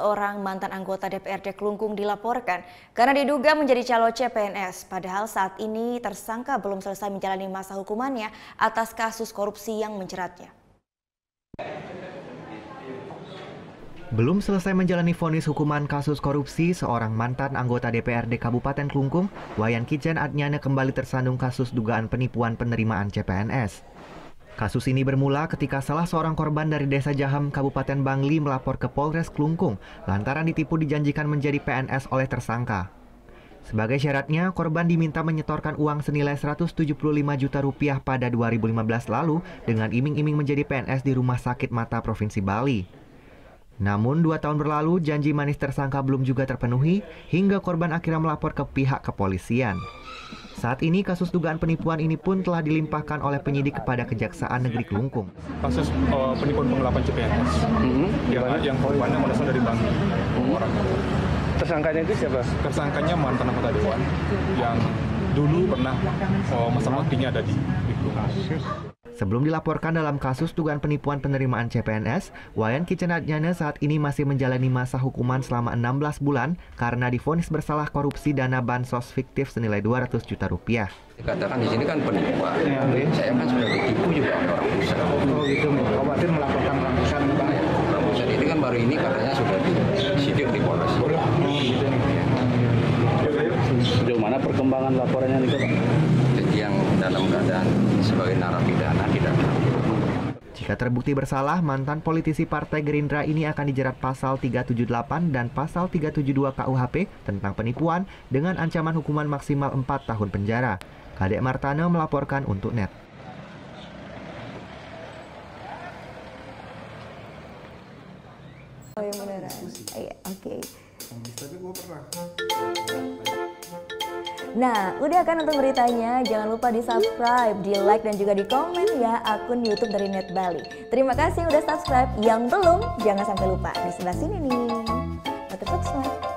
seorang mantan anggota DPRD Klungkung dilaporkan karena diduga menjadi calo CPNS. Padahal saat ini tersangka belum selesai menjalani masa hukumannya atas kasus korupsi yang menjeratnya. Belum selesai menjalani vonis hukuman kasus korupsi, seorang mantan anggota DPRD Kabupaten Klungkung, Wayan Kitchen Adnyana kembali tersandung kasus dugaan penipuan penerimaan CPNS. Kasus ini bermula ketika salah seorang korban dari Desa Jaham, Kabupaten Bangli melapor ke Polres Klungkung lantaran ditipu dijanjikan menjadi PNS oleh tersangka. Sebagai syaratnya, korban diminta menyetorkan uang senilai 175 juta rupiah pada 2015 lalu dengan iming-iming menjadi PNS di Rumah Sakit Mata Provinsi Bali. Namun 2 tahun berlalu, janji manis tersangka belum juga terpenuhi hingga korban akhirnya melapor ke pihak kepolisian. Saat ini kasus dugaan penipuan ini pun telah dilimpahkan oleh penyidik kepada Kejaksaan Negeri Klungkung. Kasus penipuan penggelapan CPNS yang korbannya berasal dari Bangli. Tersangkanya itu siapa? Tersangkanya mantan anggota dewan yang dulu pernah masa baktinya ada di Klungkung. Sebelum dilaporkan dalam kasus dugaan penipuan penerimaan CPNS, Wayan Kitchen Adnyana saat ini masih menjalani masa hukuman selama 16 bulan karena divonis bersalah korupsi dana bansos fiktif senilai 200 juta rupiah. Dikatakan di sini kan penipuan. Saya kan sudah ditipu juga oleh orang pusat. Oh gitu, khawatir melaporkan orang pusat. Orang pusat ini kan baru ini katanya sudah disidik di Polres. Sejauh mana perkembangan laporannya nih, Pak? Jadi yang dalam keadaan sebagai narapidana tidak tahu. Jika terbukti bersalah, mantan politisi Partai Gerindra ini akan dijerat pasal 378 dan pasal 372 KUHP tentang penipuan dengan ancaman hukuman maksimal 4 tahun penjara. Kadek Martana melaporkan untuk NET. Oh yang beneran? Iya, oke. Tapi gue pernah. Nah, udah kan nonton beritanya? Jangan lupa di-subscribe, di-like, dan juga di-komen ya akun YouTube dari Net Bali. Terima kasih udah subscribe. Yang belum, jangan sampai lupa. Di sebelah sini nih. Subscribe.